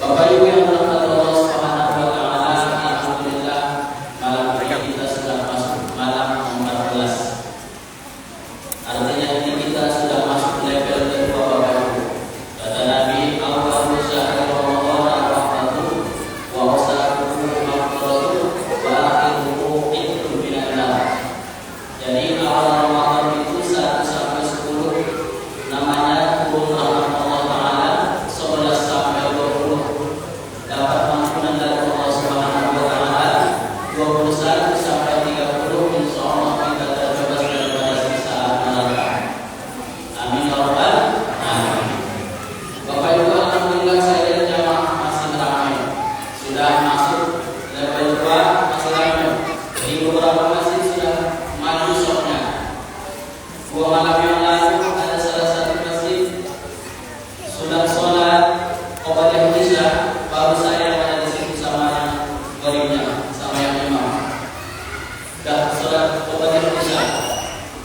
Bapak Ibu yang dirahmati Allah Subhanahu wa taala, alhamdulillah malam ini kita sudah masuk malam 14. Artinya ini kita sudah masuk level kedua Bapak Ibu. Kata Nabi, awwalu syahri Ramadan rahmatuh wa awsatuhu maghfiratuh wa akhiruhu itqun minan nar. Jadi awal Ramadan itu 1 sampai 10 namanya turun rahmat Allah taala, 11 sampai 20 dapat ampunan dari Allah Subhanahu wa taala, 21 sampai 30 insyaallah kita terbebas daripada siksaan neraka. Amin ya rabbal alamin. Bapak Ibu, alhamdulillah saya dan jamaah masih ramai. Sudah masuk level 2 masih ramai. Di beberapa masjid sudah maju shopnya. 2 malam yang lalu ada salah satu masjid sudah sholat Qobliyah Isya, baru saya yang ada di situ sama yang gharibnya, sama yang imam. Sudah sholat Qobliyah Isya,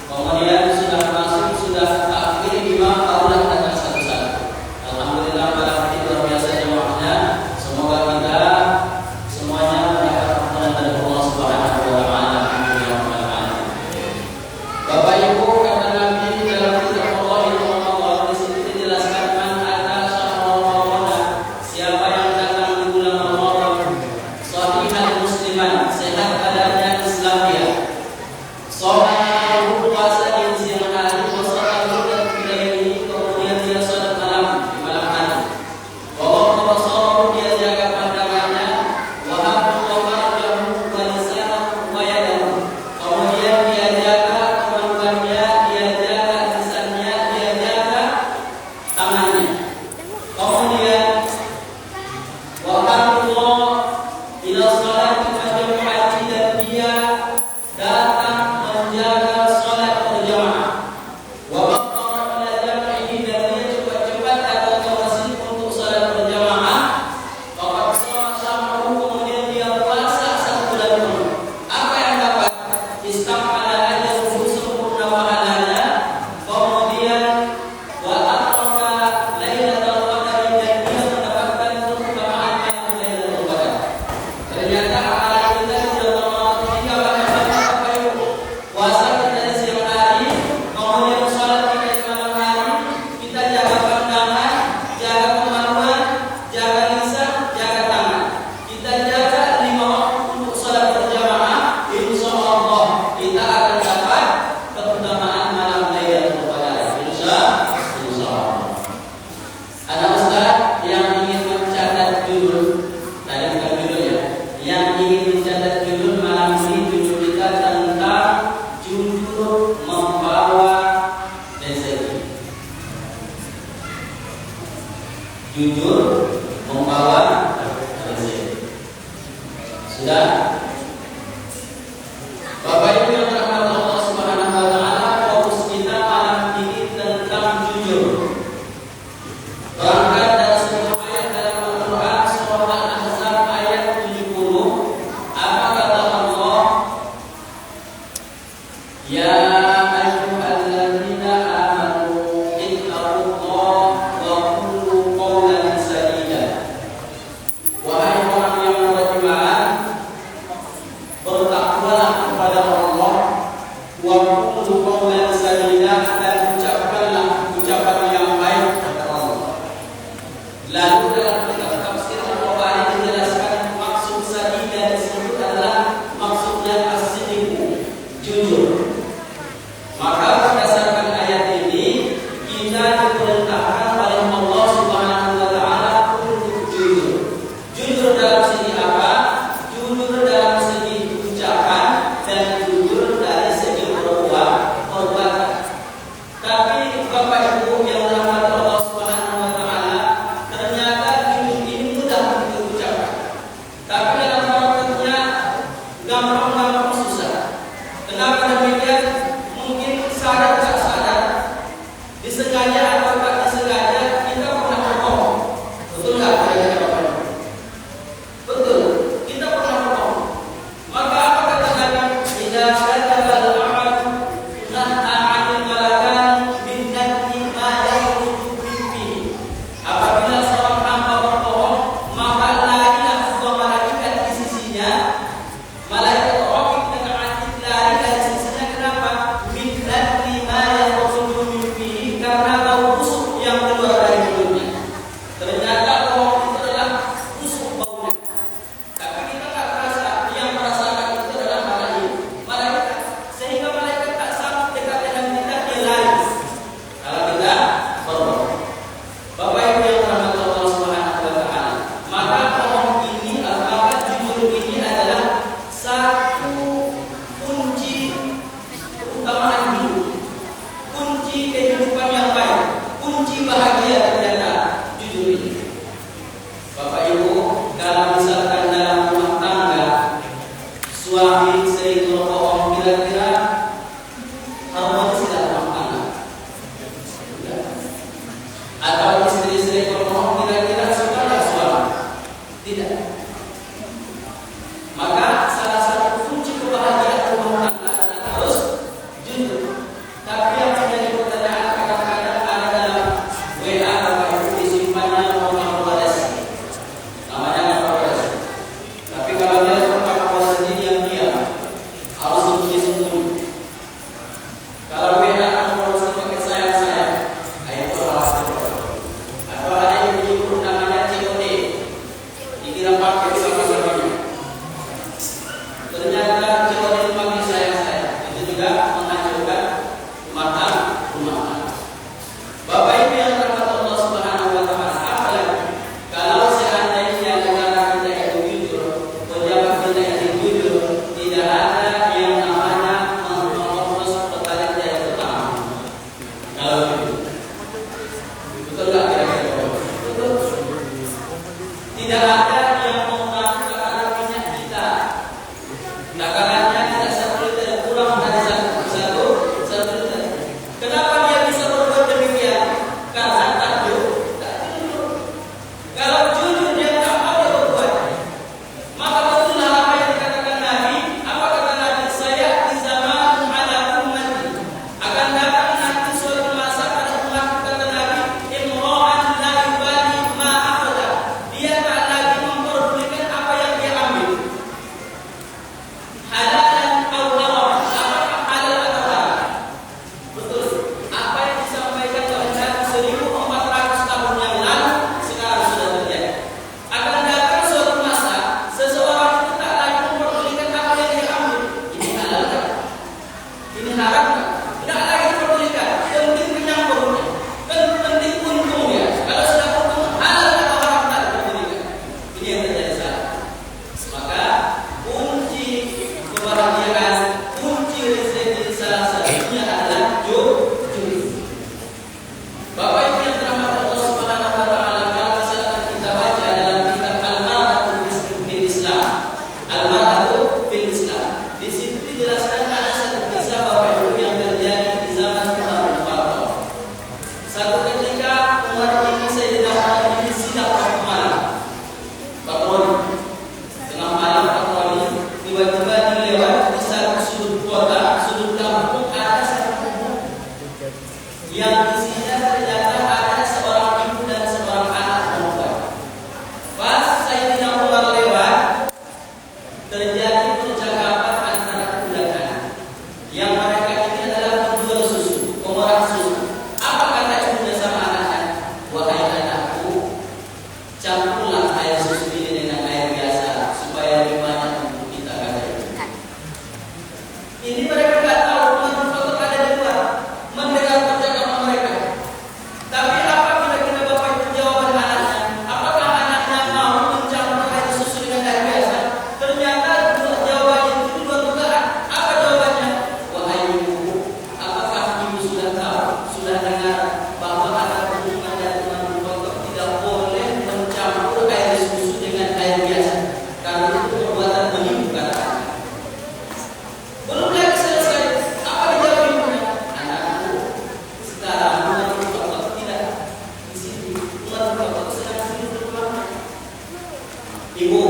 kemudian sudah masuk, sudah akhiri imam, barulah datang satu-satu. Alhamdulillah malam ini luar biasa jamaahnya. Semoga kita semuanya mendapat ampunan dari Allah Subhanahu wa taala. Amin ya rabbal alamin. Bapak Ibu, kata Nabi dalam kitab Allah itu Ramadan, di situ dijelaskan man ata syahrul Ramadan, siapa yang datang di bulan Ramadan sahihan musliman, sehat badannya Islam dia, sholat puasa di siang hari, sholat dan ini kemudian dia sholat malam di malam hari, wa sholat dia jaga pandangannya, wa hafidha farjahu wa lisanahu wa yadahu, kemudian dia jaga kemaluannya, dia jaga lisannya, dia jaga tangannya, kemudian wa hafidha ila sholati al-jamaah, dan dia datang menjaga sholat berjamaah, wa baqara ila jam'ihi, dan dia cepat-cepat datang ke masjid untuk sholat berjamaah, faqad shamahu, kemudian dia puasa 1 bulan penuh. Apa yang dapat? Istamala ajruhu, sempurna pahalanya, kemudian wa adraka lailatul qadar, dan dia mendapatkan keutamaan malam lailatul qadar. Ternyata amalan kita di bulan Ramadan ini banyak Bapak Ibu. Puasa kita di siang hari, kemudian sholat kita di malam hari, kita jaga pandangan, jaga kemaluan, jaga lisan, jaga tangan. Kita jaga 5 waktu untuk sholat berjamaah, insyaallah kita akan dapat keutamaan malam lailatul qadar. Insyaallah. Ada ustaz yang ingin mencatat judul, tadi bukan judul ya, yang ingin mencatat judul malam ini, judul kita tentang jujur membawa rezeki. Jujur membawa rezeki. Sudah? Bapak Ibu yang dirahmati Allah Subhanahu wa taala, fokus kita malam ini tentang jujur. Berangkat dari sebuah ayat dalam Al-Quran, surah Al-Ahzab ayat 70. Apa kata Allah? Ya ayyuhalladzina amanu ittaqullaha wa qulu qawlan sadida. Wahai orang yang beriman, Tidak ada yang mau mengaku takaran minyak kita. Takarannya tidak 1 liter, kurang dari 1 liter. Kenapa dia bisa berbuat demikian? Karena tak jujur. Kalau jujur dia tak mau dia berbuat. Maka betullah apa yang dikatakan Nabi. Apa kata Nabi? Saya di zaman ala ummati akan datang nanti suatu masa pada umatku, kata Nabi, imra'an la yubali ma akhadha. Dia tak lagi memperdulikan apa yang dia ambil. Halalan atau haram, apakah halal atau haram. Betul. Apa yang disampaikan oleh Nabi 1400 tahun yang lalu sekarang sudah terjadi. Akan datang suatu masa seseorang itu tak lagi memperdulikan apa yang dia ambil. Ini halal kan? Ini haram kan? Tidak lagi memperdulikan. Penting kenyang perutnya. Penting untungnya. Kalau sudah untung halal atau haram tak diperdulikan. Ini yang terjadi saat. Maka kunci kebahagiaan, kunci rezeki salah satunya adalah jujur. Bapak Ibu yang dirahmati Allah Subhanahu wa taala, kalau misalkan kita baca dalam kitab Al-Mar'atu fil Islam, Al-Mar'atu fil Islam, di situ dijelaskan ada satu kisah Bapak Ibu yang terjadi di zaman Umar bin Khattab. Satu ketika Umar ini Sayyidina Umar ini sidang waktu malam, patroli tengah malam, patroli tiba-tiba dilewat di satu sudut kota, sudut kampung, ada satu rumah yang isinya ternyata ada seorang ibu dan seorang anak perempuan. Pas Sayyidina Umar lewat, terjadi percakapan antara keduanya, yang mereka ini adalah penjual susu, pemurah susu. Apa kata ibunya sama anaknya? Wahai anakku, campurlah air susu ini dengan air biasa supaya lebih banyak untuk kita, kata ibu. Ini mereka nggak tahu Umar bin Khattab ada di luar mendengar percakapan mereka. Tapi apabila kita Bapak Ibu jawaban anaknya, apakah anaknya mau mencampur air susu dengan air biasa? Ternyata jawabannya itu dua dugaan. Apa jawabannya? Wahai ibu, apakah ibu sudah tahu, sudah dengar bahwa ada hubungan dari Umar bin Khattab tidak boleh mencampur air susu dengan air biasa? Karena itu perbuatan menipu, kata. Belum lagi selesai. Apa dijawab ibunya? Anakku, sekarang Umar bin Khattab tidak di sini. Umar bin Khattab sedang tidur di rumahnya. Ibu,